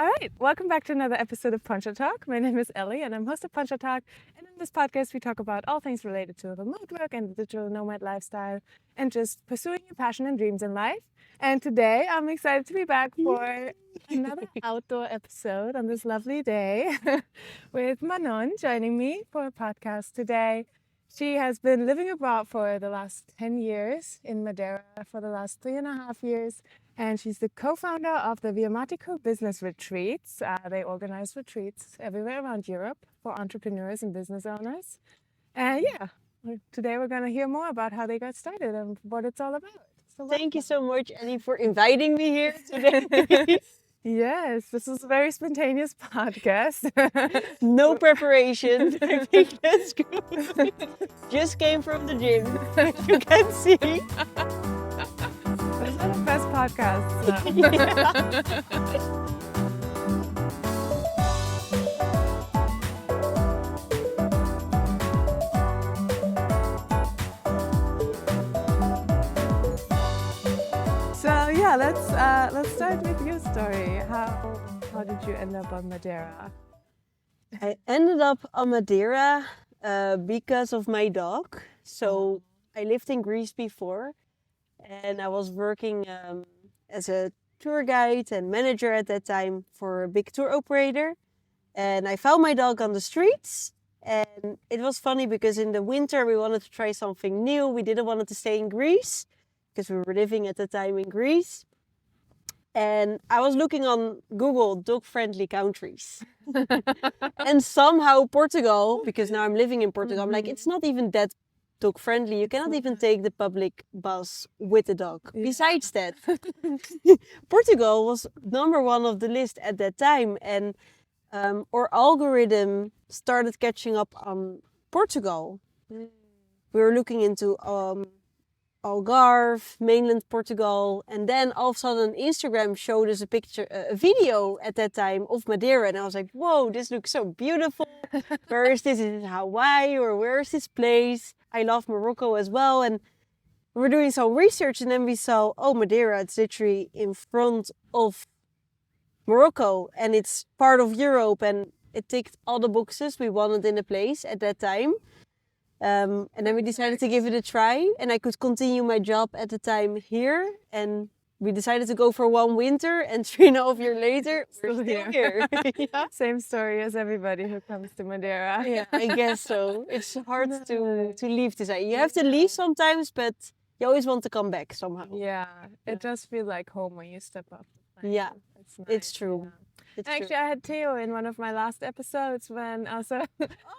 All right, welcome back to another episode of Poncha Talk. My name is Ellie and I'm host of Poncha Talk. And in this podcast, we talk about all things related to remote work and the digital nomad lifestyle and just pursuing your passion and dreams in life. And today, I'm excited to be back for another outdoor episode on this lovely day with Manon joining me for a podcast today. She has been living abroad for the last 10 years in Madeira for the last 3.5 years. And she's the co-founder of the Viomatico Business Retreats. They organize retreats everywhere around Europe for entrepreneurs and business owners. And today we're going to hear more about how they got started and what it's all about. So Thank you so much, Ellie, for inviting me here today. Yes, this is a very spontaneous podcast. No preparation. I think that's good. Just came from the gym, as you can see. Those are the best podcasts. So yeah, let's start with your story. How did you end up on Madeira? I ended up on Madeira because of my dog. So I lived in Greece before, and I was working as a tour guide and manager at that time for a big tour operator. And I found my dog on the streets. And it was funny because in the winter we wanted to try something new. We didn't want to stay in Greece because we were living at the time in Greece. And I was looking on Google dog-friendly countries. And somehow Portugal, because now I'm living in Portugal, I'm like, it's not even that dog-friendly. You cannot even take the public bus with a dog. Yeah. Besides that, Portugal was number one of the list at that time. And our algorithm started catching up on Portugal. We were looking into Algarve, mainland Portugal, and then all of a sudden Instagram showed us a video at that time of Madeira, and I was like, whoa, this looks so beautiful. Where is this? Is it Hawaii or where is this place? I love Morocco as well, and we were doing some research, and then we saw, oh, Madeira, it's literally in front of Morocco, and it's part of Europe, and it ticked all the boxes we wanted in a place at that time. And then we decided to give it a try, and I could continue my job at the time here. And we decided to go for one winter, and 3.5 years later, we're still here. Yeah. Same story as everybody who comes to Madeira. Yeah, I guess so. It's hard to leave this. You have to leave sometimes, but you always want to come back somehow. Yeah, it does feel like home when you step off the plane. Yeah, it's nice. It's true. Yeah. It's Actually, true. I had Theo in one of my last episodes when also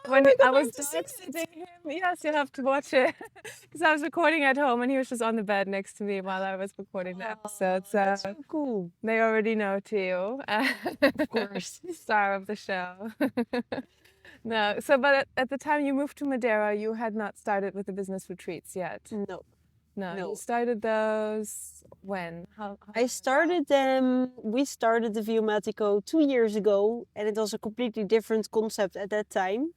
when I was dog sitting him. Yes, you have to watch it because I was recording at home and he was just on the bed next to me while I was recording the episode. So that's so cool. They already know Theo, Of course, star of the show. No, so but at the time you moved to Madeira, you had not started with the business retreats yet. No, you started those when? How I started them. We started the Viomatico 2 years ago, and it was a completely different concept at that time.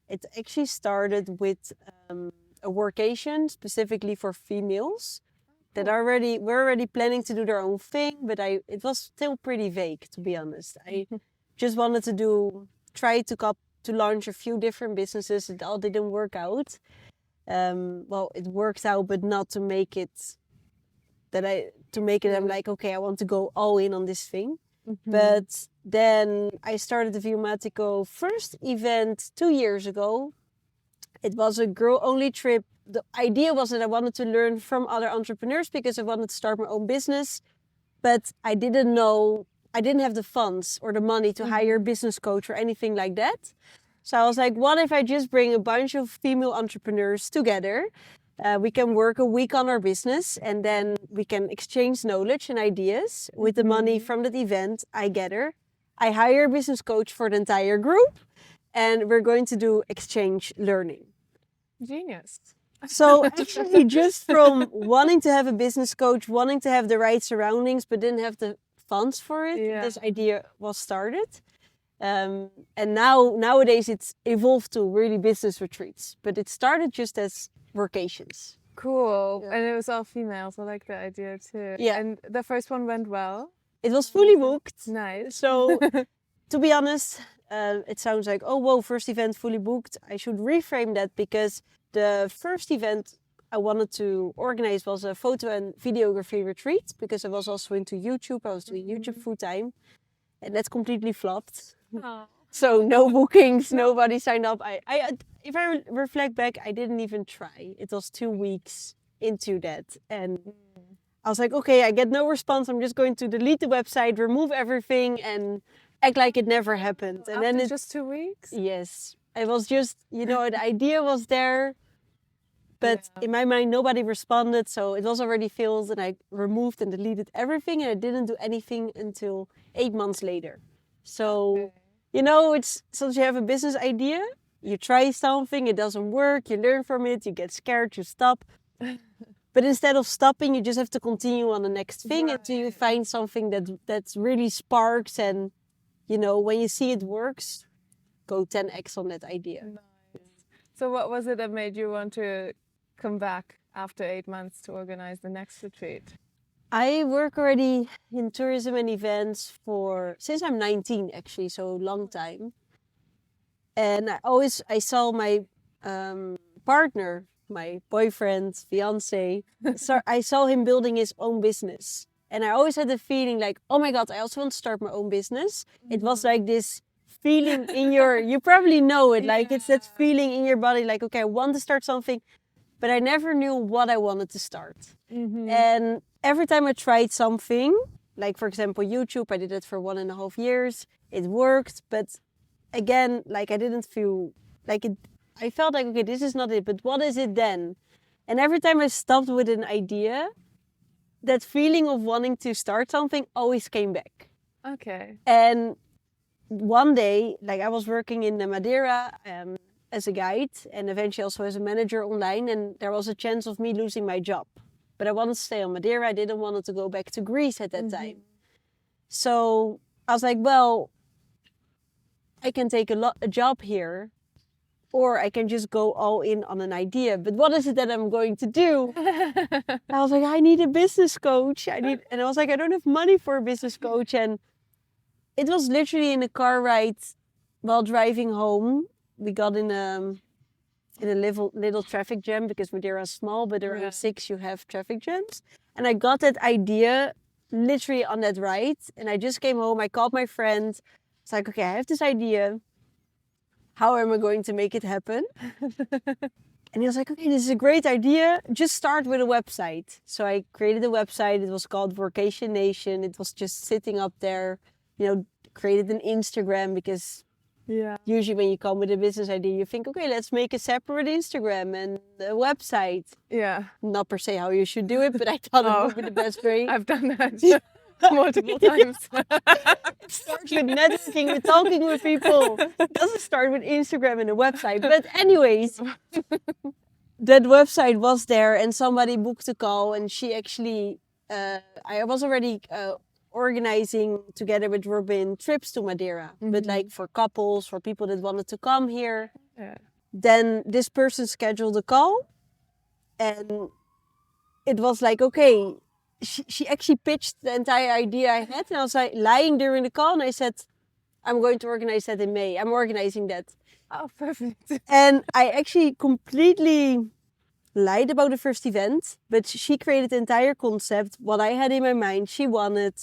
It actually started with a workation specifically for females that were already planning to do their own thing, but it was still pretty vague, to be honest. I just wanted to try to launch a few different businesses. It all didn't work out. Well, it worked out, but not to make it I'm like, okay, I want to go all in on this thing. But then I started the Viomatico first event 2 years ago. It was a girl-only trip. The idea was that I wanted to learn from other entrepreneurs because I wanted to start my own business. But I didn't have the funds or the money to hire a business coach or anything like that. So I was like, what if I just bring a bunch of female entrepreneurs together? We can work a week on our business and then we can exchange knowledge and ideas with the money from that event I gather. I hire a business coach for the entire group and we're going to do exchange learning. Genius. So actually just from wanting to have a business coach, wanting to have the right surroundings, but didn't have the funds for it, this idea was started. And nowadays it's evolved to really business retreats, but it started just as workations. Cool. Yeah. And it was all females. I like the idea too. Yeah. And the first one went well. It was fully booked. Nice. So, to be honest, it sounds like, oh, whoa, first event fully booked. I should reframe that because the first event I wanted to organize was a photo and videography retreat because I was also into YouTube. I was doing YouTube full time, and that completely flopped. Oh. So no bookings, nobody signed up. If I reflect back, I didn't even try. It was 2 weeks into that, and I was like, okay, I get no response. I'm just going to delete the website, remove everything, and act like it never happened. And After then just 2 weeks? yes, it was just, the idea was there, but in my mind, nobody responded. So it was already failed, and I removed and deleted everything, and I didn't do anything until 8 months later. So, it's since you have a business idea, you try something, it doesn't work, you learn from it, you get scared, you stop. But instead of stopping, you just have to continue on the next thing until you find something that's really sparks. And, when you see it works, go 10x on that idea. Nice. So what was it that made you want to come back after 8 months to organize the next retreat? I work already in tourism and events since I'm 19, actually, so a long time. And I saw my partner, my boyfriend, fiance, so I saw him building his own business. And I always had the feeling like, oh my God, I also want to start my own business. It was like this feeling in you probably know it, like it's that feeling in your body, like, okay, I want to start something, but I never knew what I wanted to start. And every time I tried something, like for example, YouTube, I did it for 1.5 years. It worked, but again, like I didn't feel like it. I felt like, okay, this is not it, but what is it then? And every time I stopped with an idea, that feeling of wanting to start something always came back. Okay. And one day, like I was working in Madeira as a guide and eventually also as a manager online, and there was a chance of me losing my job. But I wanted to stay on Madeira. I didn't want to go back to Greece at that time. So I was like, well, I can take a job here, or I can just go all in on an idea. But what is it that I'm going to do? I was like, I need a business coach. And I was like, I don't have money for a business coach. And it was literally in a car ride while driving home. We got in a little traffic jam because Madeira is small, but around 6 you have traffic jams. And I got that idea literally on that ride. And I just came home. I called my friend. It's like, okay, I have this idea. How am I going to make it happen? And he was like, okay, this is a great idea. Just start with a website. So I created a website. It was called Workation Nation. It was just sitting up there, created an Instagram because usually when you come with a business idea, you think, okay, let's make a separate Instagram and a website. Yeah. Not per se how you should do it, but I thought it would be the best way. I've done that multiple times. It starts with networking, with talking with people. It doesn't start with Instagram and a website. But anyways, that website was there and somebody booked a call, and she actually, I was already organizing together with Robin trips to Madeira, but like for couples, for people that wanted to come here. Then this person scheduled a call, and it was like, okay, she actually pitched the entire idea I had, and I was like lying during the call, and I said, I'm going to organize that in May. I'm organizing that. Oh, perfect. And I actually completely lied about the first event, but she created the entire concept, what I had in my mind, she wanted.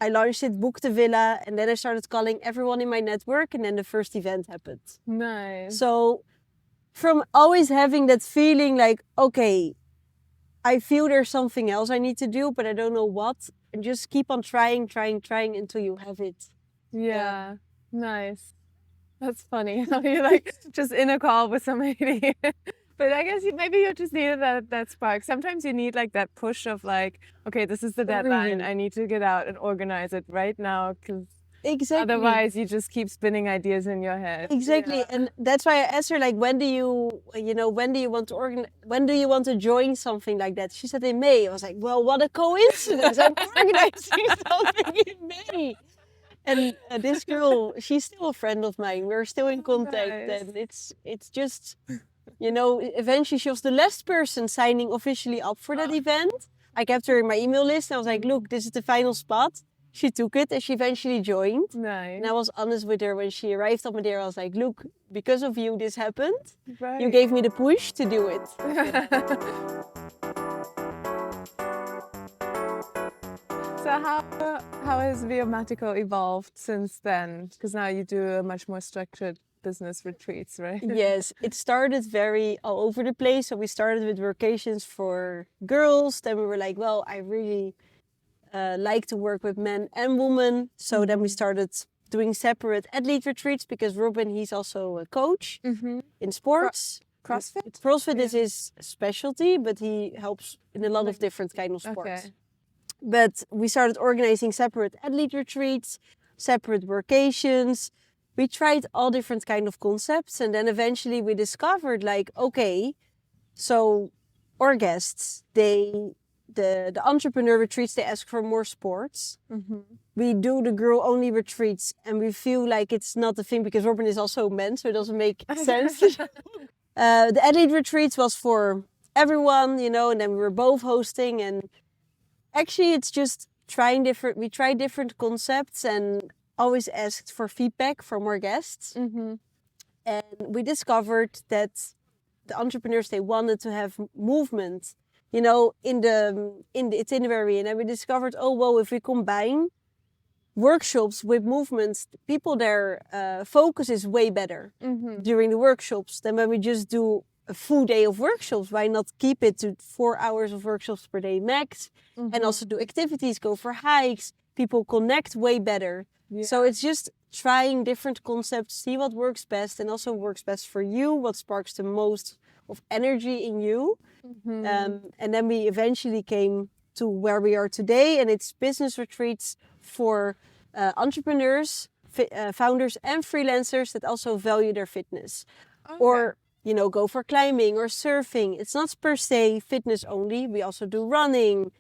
I launched it, booked the villa, and then I started calling everyone in my network, and then the first event happened. Nice. So from always having that feeling like, okay, I feel there's something else I need to do, but I don't know what. And just keep on trying until you have it. Yeah. Nice. That's funny. How you're like just in a call with somebody. But I guess maybe you just needed that spark. Sometimes you need like that push of like, okay, this is the deadline. I need to get out and organize it right now, because otherwise you just keep spinning ideas in your head. Exactly. And that's why I asked her, like, when do you want to join something like that? She said in May. I was like, well, what a coincidence. I'm organizing something in May. And this girl, she's still a friend of mine. We're still in contact. Nice. And it's just, eventually she was the last person signing officially up for that event. I kept her in my email list. And I was like, look, this is the final spot. she took it and she eventually joined. Nice. And I was honest with her when she arrived on Madeira. I was like, look, because of you, this happened. Right. You gave me the push to do it. So how has Viomatico evolved since then? Because now you do a much more structured business retreats, right? Yes, it started very all over the place. So we started with vacations for girls. Then we were like, well, I really like to work with men and women. So then we started doing separate athlete retreats because Robin, he's also a coach in sports. CrossFit? CrossFit is his specialty, but he helps in a lot of different kind of sports. Okay. But we started organizing separate athlete retreats, separate workations. We tried all different kind of concepts, and then eventually we discovered like, okay, so our guests, the entrepreneur retreats, they ask for more sports. We do the girl only retreats, and we feel like it's not a thing because Robin is also a man, so it doesn't make sense. The athlete retreats was for everyone, you know, and then we were both hosting, and actually it's just we tried different concepts and always asked for feedback from our guests. And we discovered that the entrepreneurs, they wanted to have movement, you know, in the itinerary. And then we discovered, oh, well, if we combine workshops with movements, people, their focus is way better during the workshops than when we just do a full day of workshops. Why not keep it to 4 hours of workshops per day max, and also do activities, go for hikes, people connect way better. So it's just trying different concepts, see what works best, and also works best for you, what sparks the most of energy in you. And then we eventually came to where we are today, and it's business retreats for entrepreneurs, founders and freelancers that also value their fitness. Or, you know, go for climbing or surfing. It's not per se fitness only. We also do running.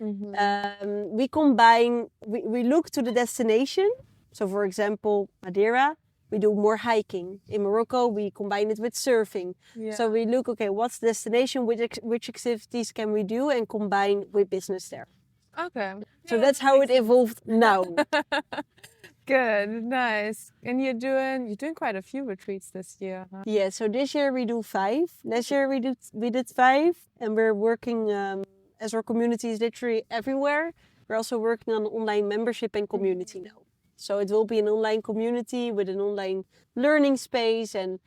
We combine, we look to the destination. So for example, Madeira, we do more hiking. In Morocco, we combine it with surfing. So we look, okay, what's the destination? Which activities can we do and combine with business there? Okay. So that's how it evolved now. Good, nice. And you're doing quite a few retreats this year, huh? Yeah, so this year we do 5. Last year we did 5, and we're working as our community is literally everywhere. We're also working on online membership and community now. So it will be an online community with an online learning space and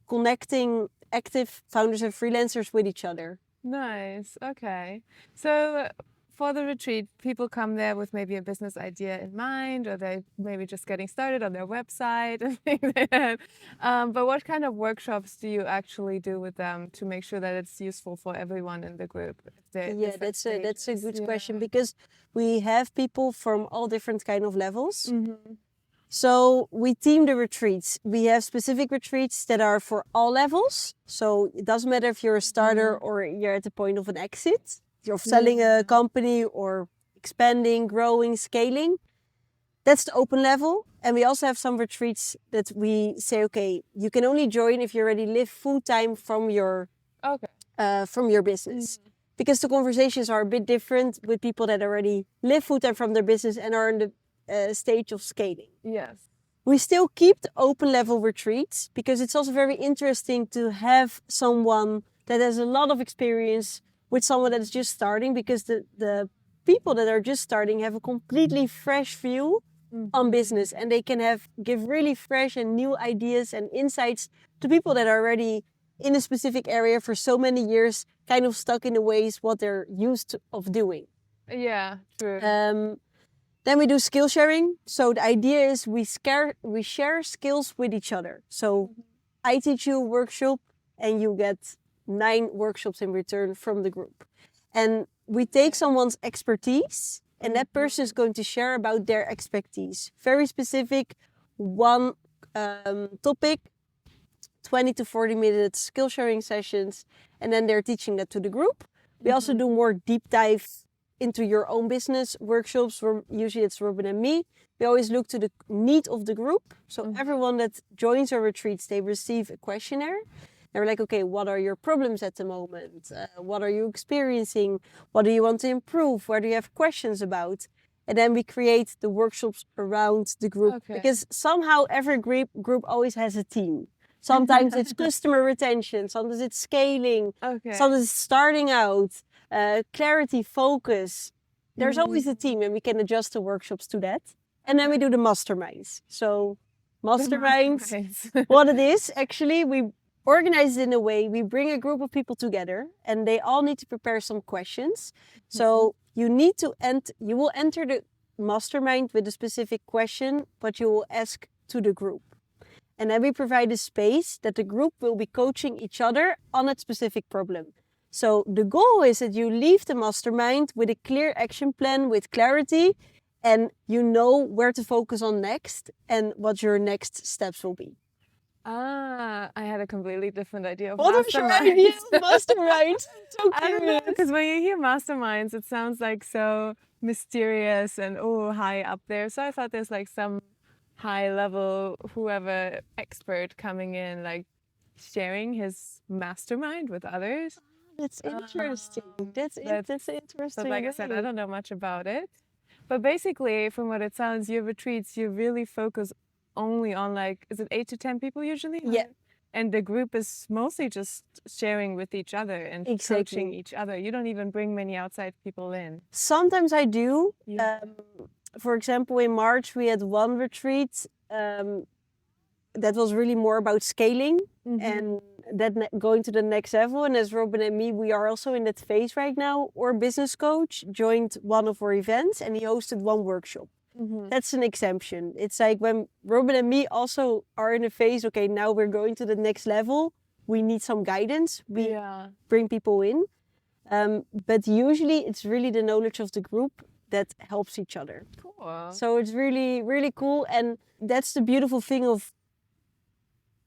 connecting active founders and freelancers with each other. Nice. Okay. So for the retreat, people come there with maybe a business idea in mind, or they maybe just getting started on their website and things like that. But what kind of workshops do you actually do with them to make sure that it's useful for everyone in the group? Yeah, that's a good question, because we have people from all different kind of levels. So we team the retreats. We have specific retreats that are for all levels. So it doesn't matter if you're a starter or you're at the point of an exit. You're selling a company or expanding, growing, scaling. That's the open level. And we also have some retreats that we say, okay, you can only join if you already live full time from your business. Because the conversations are a bit different with people that already live full time from their business and are in the stage of scaling. Yes. We still keep the open level retreats because it's also very interesting to have someone that has a lot of experience with someone that is just starting, because the people that are just starting have a completely fresh view on business, and they can give really fresh and new ideas and insights to people that are already in a specific area for so many years, kind of stuck in the ways what they're used of doing. Yeah, true. Then we do skill sharing. So the idea is we share skills with each other. So I teach you a workshop and you get 9 workshops in return from the group. And we take someone's expertise and that person is going to share about their expertise. Very specific, one topic, 20 to 40 minute skill sharing sessions. And then they're teaching that to the group. We also do more deep dive into your own business workshops. Usually it's Robin and me. We always look to the need of the group. So everyone that joins our retreats, they receive a questionnaire. They're like, okay, what are your problems at the moment? What are you experiencing? What do you want to improve? What do you have questions about? And then we create the workshops around the group. Okay. Because somehow every group always has a theme. Sometimes it's customer retention, sometimes it's scaling, Okay. sometimes it's starting out, clarity, focus. There's always a theme, and we can adjust the workshops to that. And then we do the masterminds. So masterminds, what it is, actually, we organize it in a way, we bring a group of people together and they all need to prepare some questions. So you will enter the mastermind with a specific question, but you will ask to the group. And then we provide a space that the group will be coaching each other on a specific problem. So the goal is that you leave the mastermind with a clear action plan with clarity, and you know where to focus on next and what your next steps will be. I had a completely different idea of What was your masterminds. idea of masterminds? So I don't know, curious. because when you hear masterminds, it sounds like so mysterious and high up there. So I thought there's like some high level, whoever expert coming in, like sharing his mastermind with others. That's interesting. That's interesting. But like I said, I don't know much about it. But basically, from what it sounds, your retreats, you really focus only on like, is it 8 to 10 people usually? Yeah. And the group is mostly just sharing with each other and coaching each other. You don't even bring many outside people in. Sometimes I do. Yeah. For example, in March, we had one retreat that was really more about scaling and going to the next level. And as Robin and me, we are also in that phase right now. Our business coach joined one of our events and he hosted one workshop. That's an exemption. It's like when Robin and me also are in a phase, okay, now we're going to the next level. We need some guidance. We bring people in. But usually it's really the knowledge of the group that helps each other. Cool. So it's really, really cool. And that's the beautiful thing of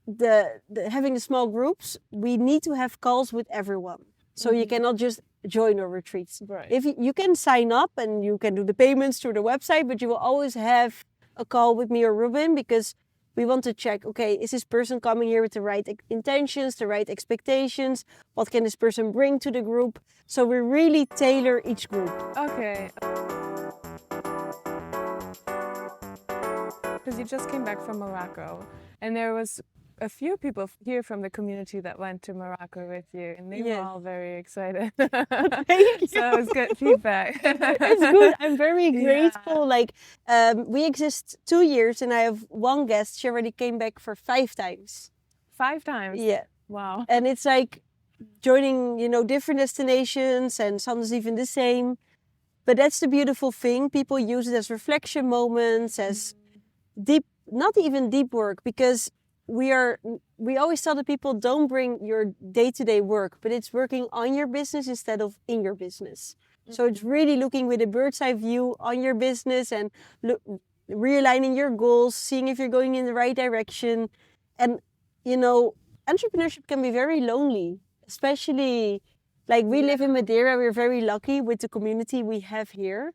the having the small groups. We need to have calls with everyone. So you cannot just join our retreats. Right. If you can sign up and you can do the payments through the website, but you will always have a call with me or Ruben, because we want to check, okay, is this person coming here with the right intentions, the right expectations? What can this person bring to the group? So we really tailor each group. Okay. Because you just came back from Morocco, and there was a few people here from the community that went to Morocco with you, and they were all very excited. Thank you. So it was good feedback. It's good. I'm very grateful. Like, we exist 2 years, and I have one guest. She already came back for 5 times. 5 times? Yeah. Wow. And it's like joining, different destinations, and sometimes even the same. But that's the beautiful thing. People use it as reflection moments, as deep, not even deep work, because we always tell the people, don't bring your day-to-day work, but it's working on your business instead of in your business. So it's really looking with a bird's eye view on your business and realigning your goals, seeing if you're going in the right direction. And, entrepreneurship can be very lonely, especially like we live in Madeira. We're very lucky with the community we have here.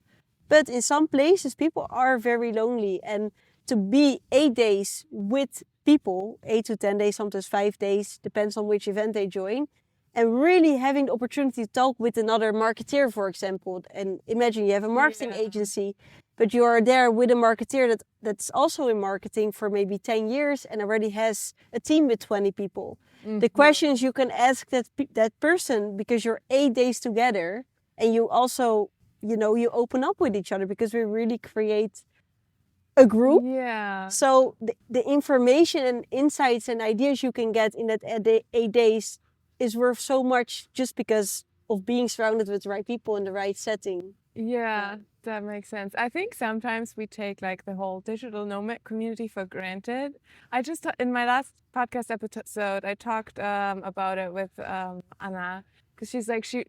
But in some places, people are very lonely. And to be 8 days with people, 8 to 10 days, sometimes 5 days, depends on which event they join, and really having the opportunity to talk with another marketeer, for example. And imagine you have a marketing agency, but you are there with a marketeer that's also in marketing for maybe 10 years and already has a team with 20 people. The questions you can ask that person, because you're 8 days together, and you also, you open up with each other, because we really create a group. Yeah. So the information and insights and ideas you can get in that 8 days is worth so much, just because of being surrounded with the right people in the right setting. Yeah, that makes sense. I think sometimes we take like the whole digital nomad community for granted. I just, in my last podcast episode, I talked about it with Anna, because she's like, she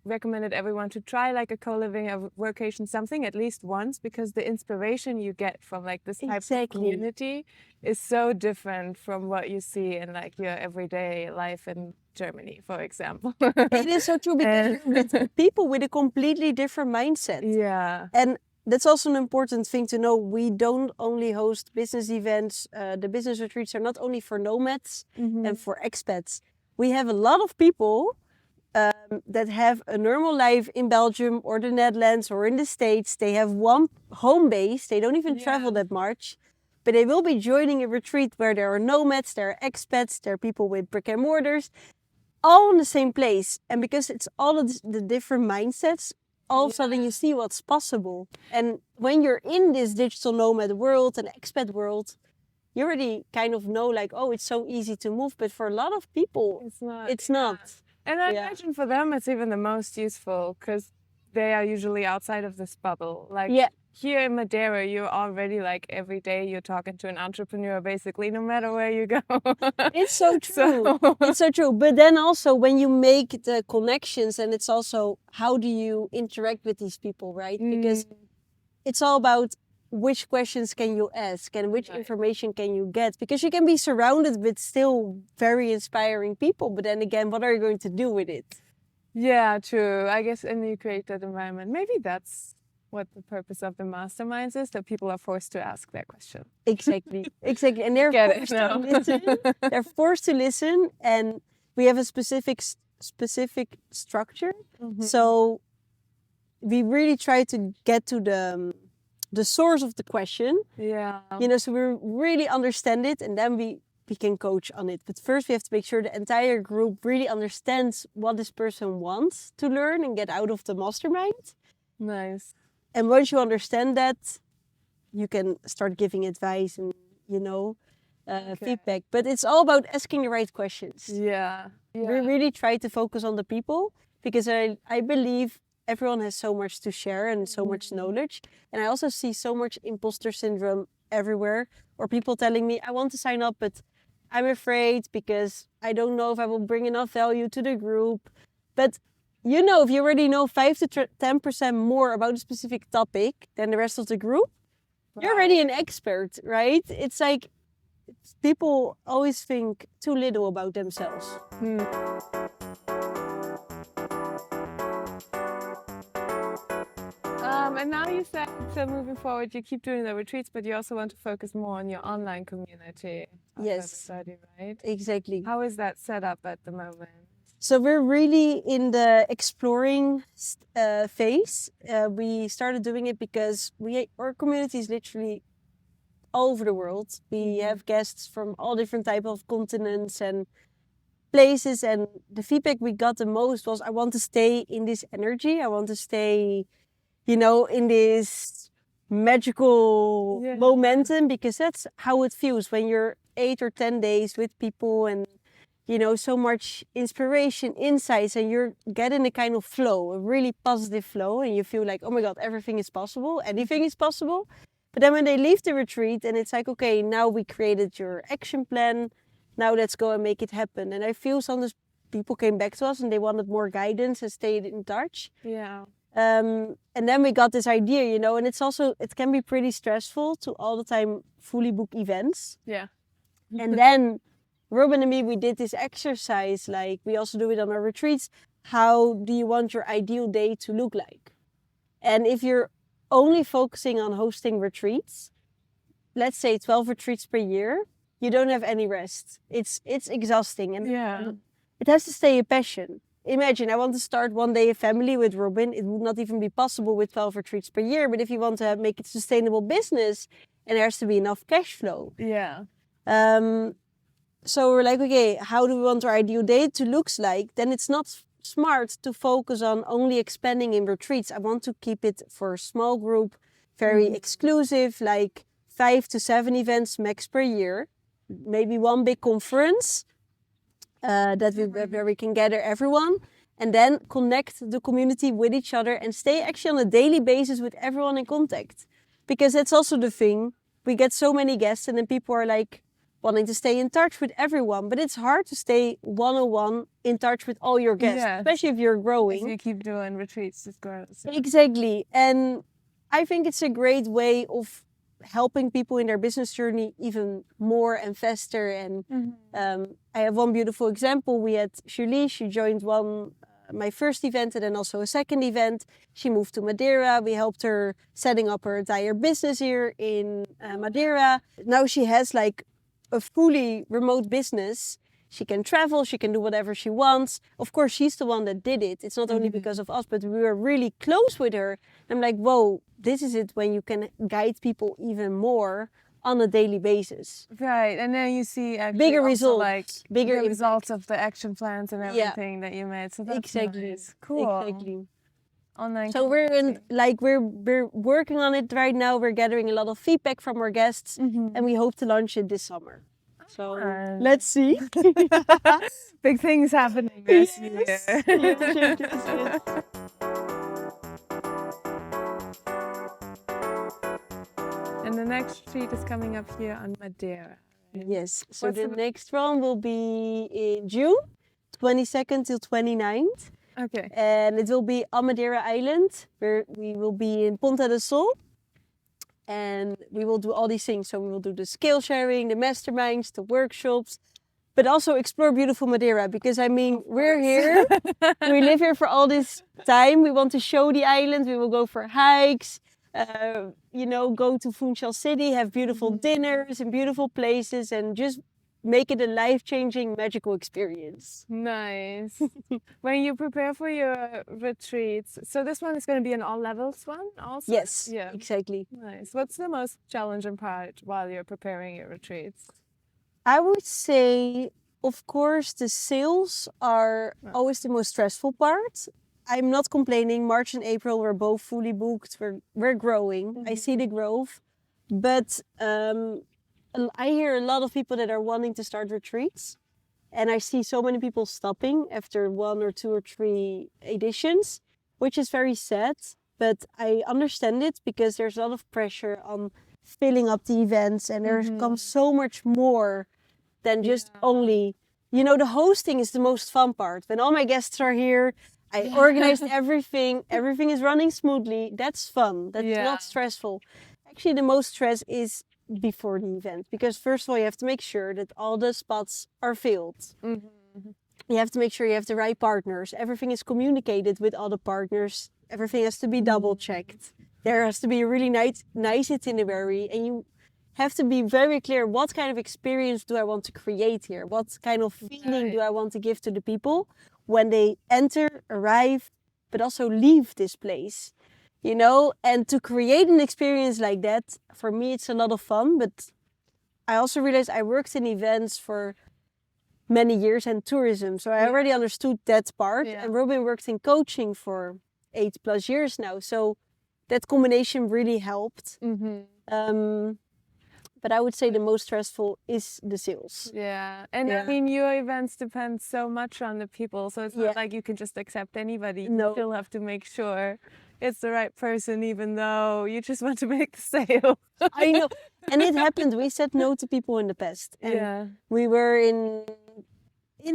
recommended everyone to try like a co-living, a workation, something at least once, because the inspiration you get from like this type of community is so different from what you see in like your everyday life in Germany, for example. It is so true, because you're with people with a completely different mindset. Yeah. And that's also an important thing to know. We don't only host business events. The business retreats are not only for nomads and for expats. We have a lot of people that have a normal life in Belgium or the Netherlands or in the States. They have one home base. They don't even travel that much. But they will be joining a retreat where there are nomads, there are expats, there are people with brick and mortars, all in the same place. And because it's all of the different mindsets, all of a sudden you see what's possible. And when you're in this digital nomad world and expat world, you already kind of know like, oh, it's so easy to move. But for a lot of people, it's not. And I imagine for them it's even the most useful because they are usually outside of this bubble. Like here in Madeira, you're already like every day you're talking to an entrepreneur basically, no matter where you go. It's so true. It's so true. But then also when you make the connections, and it's also how do you interact with these people, right? Because it's all about which questions can you ask and which information can you get, because you can be surrounded with still very inspiring people, but then again, what are you going to do with it? Yeah, true. I guess, and you create that environment. Maybe that's what the purpose of the masterminds is, that people are forced to ask that question. Exactly. And they're forced to listen. They're forced to listen, and we have a specific structure. So we really try to get to the source of the question. So we really understand it, and then we can coach on it. But first we have to make sure the entire group really understands what this person wants to learn and get out of the mastermind. Nice. And once you understand that, you can start giving advice and feedback. But it's all about asking the right questions. We really try to focus on the people, because I believe everyone has so much to share and so much knowledge. And I also see so much imposter syndrome everywhere, or people telling me, I want to sign up, but I'm afraid because I don't know if I will bring enough value to the group. But if you already know 5 to 10% more about a specific topic than the rest of the group, you're already an expert, right? It's like people always think too little about themselves. And now you said, so moving forward, you keep doing the retreats, but you also want to focus more on your online community. Yes. Study, right? Exactly. How is that set up at the moment? So we're really in the exploring phase. We started doing it because our community is literally all over the world. We have guests from all different types of continents and places. And the feedback we got the most was, I want to stay in this energy. I want to stay, in this magical momentum, because that's how it feels when you're 8 or 10 days with people and so much inspiration, insights, and you're getting a kind of flow, a really positive flow, and you feel like, oh my God, everything is possible, anything is possible. But then when they leave the retreat and it's like, okay, now we created your action plan, now let's go and make it happen. And I feel sometimes people came back to us and they wanted more guidance and stayed in touch. And then we got this idea, and it can be pretty stressful to all the time fully book events. And then Robin and me, we did this exercise, like we also do it on our retreats. How do you want your ideal day to look like? And if you're only focusing on hosting retreats, let's say 12 retreats per year, you don't have any rest. It's exhausting, and it has to stay a passion. Imagine, I want to start one day a family with Robin. It would not even be possible with 12 retreats per year. But if you want to make it sustainable business, and there has to be enough cash flow. So we're like, okay, how do we want our ideal day to look like? Then it's not smart to focus on only expanding in retreats. I want to keep it for a small group, very exclusive, like 5 to 7 events max per year. Maybe one big conference where we can gather everyone, and then connect the community with each other and stay actually on a daily basis with everyone in contact. Because that's also the thing. We get so many guests and then people are like wanting to stay in touch with everyone. But it's hard to stay one-on-one in touch with all your guests, especially if you're growing. If you keep doing retreats, it grows. Exactly. And I think it's a great way of helping people in their business journey even more and faster. And I have one beautiful example. We had Julie, she joined my first event and then also a second event. She moved to Madeira. We helped her setting up her entire business here in Madeira. Now she has like a fully remote business, She can travel, she can do whatever she wants. Of course, she's the one that did it. It's not only because of us, but we were really close with her. I'm like, whoa, this is it when you can guide people even more on a daily basis. Right, and then you see Bigger also, results, like bigger the results of the action plans and everything that you made. So that's exactly. nice. Cool. Exactly. Online So we're working on it right now. We're gathering a lot of feedback from our guests, and we hope to launch it this summer. So let's see. Big things happening this year. Yes. And the next retreat is coming up here on Madeira. Yes. So the next one will be in June, 22nd till 29th. Okay. And it will be on Madeira Island, where we will be in Ponta do Sol. And we will do all these things. So we will do the skill sharing, the masterminds, the workshops, but also explore beautiful Madeira. Because I mean, we're here, we live here for all this time. We want to show the island. We will go for hikes, go to Funchal City, have beautiful dinners in beautiful places, and just make it a life-changing, magical experience. Nice. When you prepare for your retreats, so this one is going to be an all levels one also? Yes, yeah, exactly. Nice. What's the most challenging part while you're preparing your retreats? I would say, of course, the sales are always the most stressful part. I'm not complaining. March and April, we're both fully booked. We're growing. I see the growth. But I hear a lot of people that are wanting to start retreats. And I see so many people stopping after 1 or 2 or 3 editions, which is very sad. But I understand it because there's a lot of pressure on filling up the events. And there comes so much more than just only, the hosting is the most fun part. When all my guests are here, I organized everything. Everything is running smoothly. That's fun. That's not stressful. Actually, the most stress is before the event. Because first of all, you have to make sure that all the spots are filled. You have to make sure you have the right partners. Everything is communicated with all the partners. Everything has to be double checked. There has to be a really nice itinerary. And you have to be very clear, what kind of experience do I want to create here? What kind of feeling do I want to give to the people when they enter, arrive, but also leave this place? And to create an experience like that, for me, it's a lot of fun. But I also realized I worked in events for many years and tourism. So I already understood that part. And Robin worked in coaching for 8+ years now. So that combination really helped. But I would say the most stressful is the sales. Yeah. And I mean, your events depend so much on the people. So it's not like you can just accept anybody. You still have to make sure it's the right person, even though you just want to make the sale. I know. And it happened. We said no to people in the past. And we were in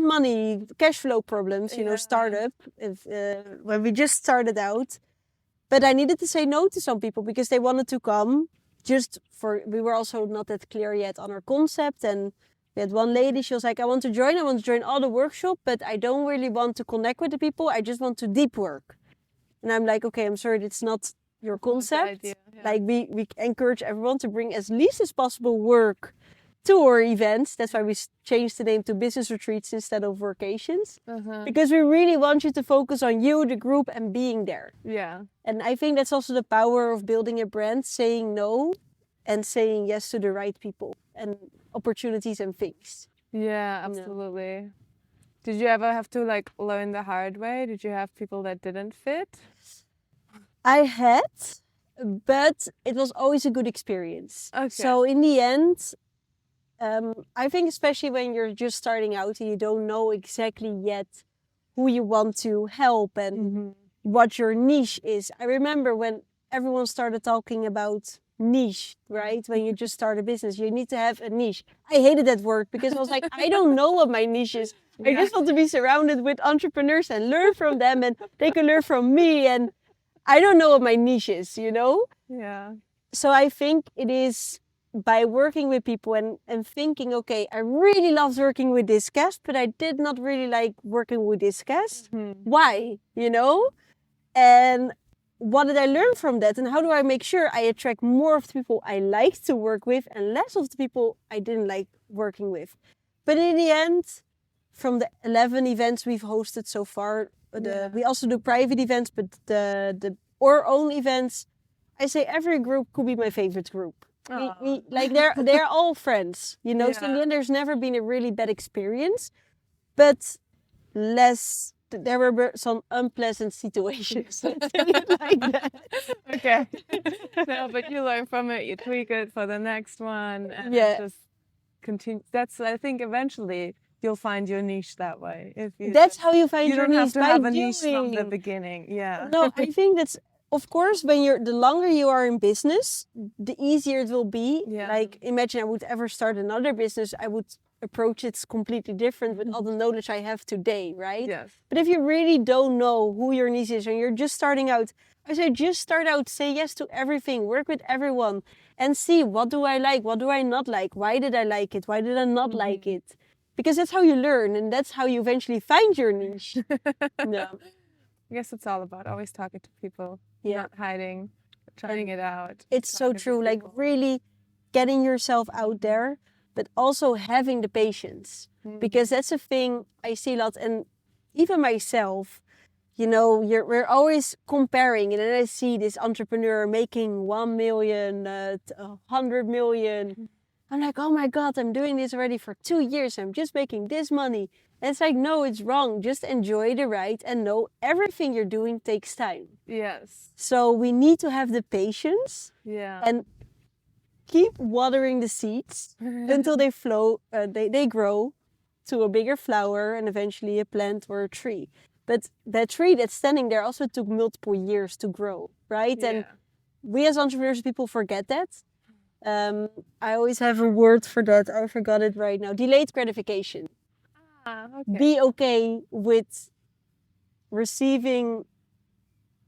money, cash flow problems, startup, when we just started out. But I needed to say no to some people because they wanted to come. We were also not that clear yet on our concept. And we had one lady, she was like, I want to join all the workshop, but I don't really want to connect with the people. I just want to deep work. And I'm like, okay, I'm sorry, it's not your concept. Like we encourage everyone to bring as least as possible work to our events. That's why we changed the name to Business Retreats instead of Workations. Because we really want you to focus on you, the group, and being there. Yeah. And I think that's also the power of building a brand, saying no and saying yes to the right people and opportunities and things. Yeah, absolutely. Did you ever have to learn the hard way? Did you have people that didn't fit? I had, but it was always a good experience. Okay. So in the end, I think especially when you're just starting out and you don't know exactly yet who you want to help and what your niche is. I remember when everyone started talking about niche, right? When you just start a business, you need to have a niche. I hated that word because I was like, I don't know what my niche is. I just want to be surrounded with entrepreneurs and learn from them and they can learn from me. And I don't know what my niche is, Yeah. So I think it is by working with people and thinking, okay, I really loved working with this guest, but I did not really like working with this guest. Why? And what did I learn from that? And how do I make sure I attract more of the people I like to work with and less of the people I didn't like working with? But in the end, from the 11 events we've hosted so far, we also do private events, but our own events, I say every group could be my favorite group. We like they're all friends, you know. So in the end, there's never been a really bad experience, but there were some unpleasant situations. Let's say it like that. Okay. No, but you learn from it, you tweak it for the next one, and Yeah. it just continue. That's, I think, eventually you'll find your niche that way. If you That's how you find you your don't have niche, to by have a niche from the doing. beginning. Yeah. No, I think that's, of course, the longer you are in business, the easier it will be. Yeah. Like, imagine I would ever start another business, I would approach it completely different with all the knowledge I have today, right? Yes. But if you really don't know who your niche is and you're just starting out, I say just start out, say yes to everything, work with everyone, and see, what do I like, what do I not like, why did I like it, why did I not like it? Because that's how you learn, and that's how you eventually find your niche. Yeah. I guess it's all about always talking to people, Yeah. not hiding, trying it out. It's so talking to true, like people. really getting yourself out there, but also having the patience. Because that's a thing I see a lot, and even myself, you know, we're always comparing, and then I see this entrepreneur making 1 million, 100 million. I'm like, oh my God, I'm doing this already for 2 years. I'm just making this money. And it's like, no, it's wrong. Just enjoy the ride and know everything you're doing takes time. Yes. So we need to have the patience and keep watering the seeds until they they grow to a bigger flower and eventually a plant or a tree. But that tree that's standing there also took multiple years to grow, right? Yeah. And we as entrepreneurs, people forget that. I always have a word for that. I forgot it right now. Delayed gratification. Okay. Be okay with receiving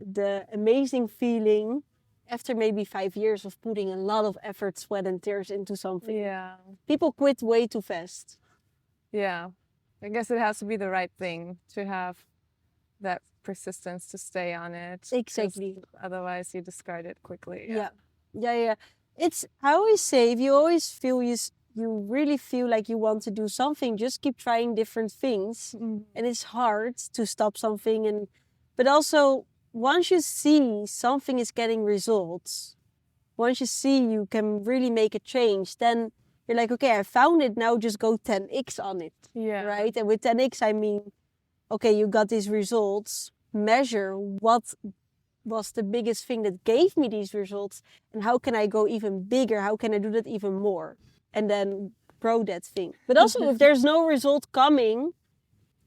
the amazing feeling after maybe 5 years of putting a lot of effort, sweat, and tears into something. Yeah. People quit way too fast. Yeah. I guess it has to be the right thing to have that persistence to stay on it. Exactly. Otherwise you discard it quickly. Yeah. I always say, if you always feel you really feel like you want to do something, just keep trying different things. And it's hard to stop something, but also once you see something is getting results, once you see you can really make a change, then you're like, okay, I found it, now just go 10x on it. Yeah. Right? And with 10x, I mean, okay, you got these results, measure what was the biggest thing that gave me these results, and how can I go even bigger? How can I do that even more? And then grow that thing. But also, if there's no result coming,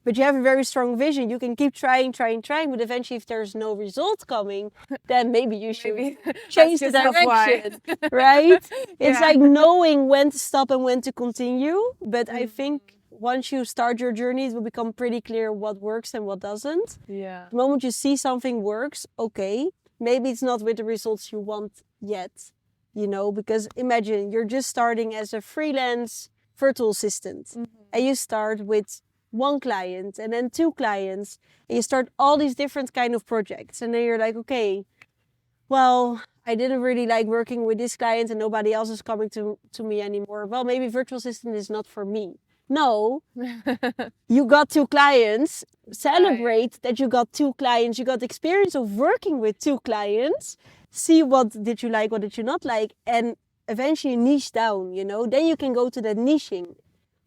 but you have a very strong vision, you can keep trying. But eventually, if there's no result coming, then maybe you should change the direction, right? It's like knowing when to stop and when to continue. But I think once you start your journey, it will become pretty clear what works and what doesn't. Yeah. The moment you see something works, okay, maybe it's not with the results you want yet, you know, because imagine you're just starting as a freelance virtual assistant and you start with 1 client and then 2 clients and you start all these different kind of projects, and then you're like, okay, well, I didn't really like working with this client and nobody else is coming to me anymore. Well, maybe virtual assistant is not for me. No, you got 2 clients, celebrate that you got 2 clients, you got experience of working with 2 clients, see what did you like, what did you not like, and eventually niche down, you know, then you can go to that niching.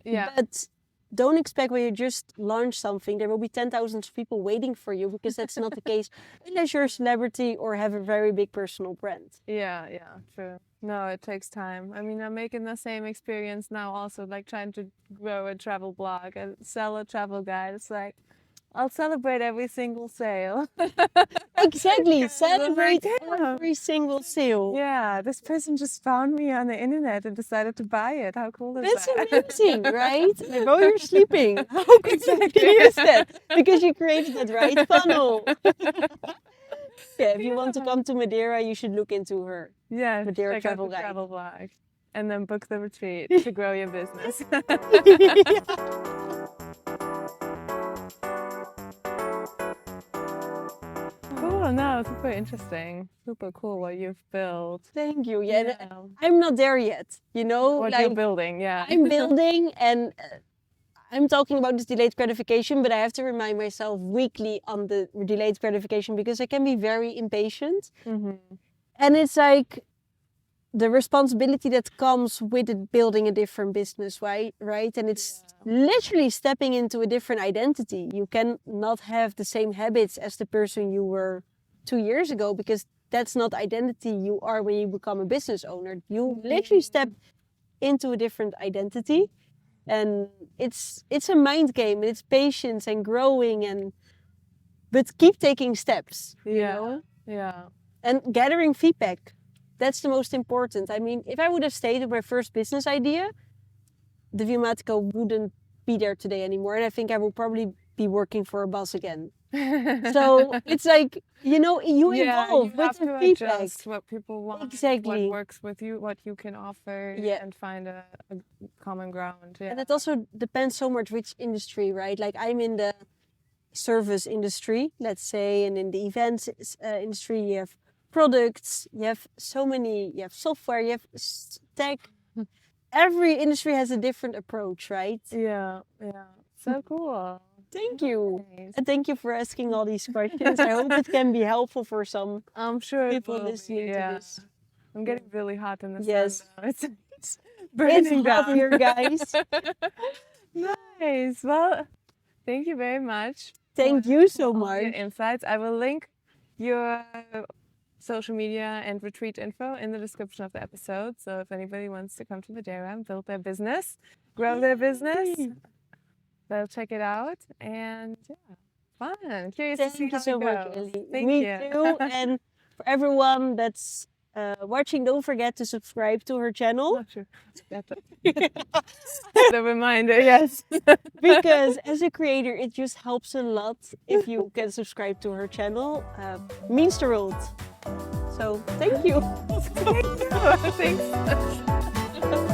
Yeah. But don't expect when you just launch something, there will be 10,000 people waiting for you, because that's not the case unless you're a celebrity or have a very big personal brand. Yeah, true. No, it takes time. I mean, I'm making the same experience now also, like trying to grow a travel blog and sell a travel guide. It's like, I'll celebrate every single sale. Exactly, Because I'm like, celebrate every single sale. Yeah, this person just found me on the internet and decided to buy it. How cool is That's that? amazing, right? Like, while you're sleeping, how cool Exactly. is that? Because you created that right funnel. Yeah, if you want to come to Madeira, you should look into her. Yeah, Madeira check travel out the guide. travel blog. And then book the retreat to grow your business. Cool, no, super interesting. Super cool what you've built. Thank you. Yeah, I'm not there yet, you know? What like, you're building, yeah. I'm building, and I'm talking about this delayed gratification, but I have to remind myself weekly on the delayed gratification because I can be very impatient. Mm-hmm. And it's like the responsibility that comes with it building a different business, right? And it's literally stepping into a different identity. You cannot have the same habits as the person you were 2 years ago because that's not identity you are when you become a business owner. You literally step into a different identity. And it's a mind game, and it's patience and growing, but keep taking steps, you know? Yeah. And gathering feedback. That's the most important. I mean, if I would have stayed with my first business idea, the Viomatico wouldn't be there today anymore. And I think I will probably be working for a boss again. So it's like, you evolve you with have the to feedback. adjust what people want, Exactly. what works with you, what you can offer, and find a common ground. Yeah. And it also depends so much which industry, right? Like I'm in the service industry, let's say, and in the events industry, you have products, you have software, you have tech. Every industry has a different approach, right? Yeah. So cool. Thank you. Nice. And thank you for asking all these questions. I hope it can be helpful for some I'm sure people it will listening be, to this. I'm getting really hot in the Yes. sun now. It's burning It's hot down. here, guys. Nice. Well, thank you very much. Thank you so Your much. insights. I will link your social media and retreat info in the description of the episode. So if anybody wants to come to Madeira and build their business, grow their business, they'll check it out. And fun. Curious to see Thank you how so it much, goes. Ellie. Thank Me you. too. And for everyone that's watching, don't forget to subscribe to her channel. Not sure. The reminder, yes. Because as a creator, it just helps a lot if you can subscribe to her channel. Means the world. So thank you. Thank you. Thanks.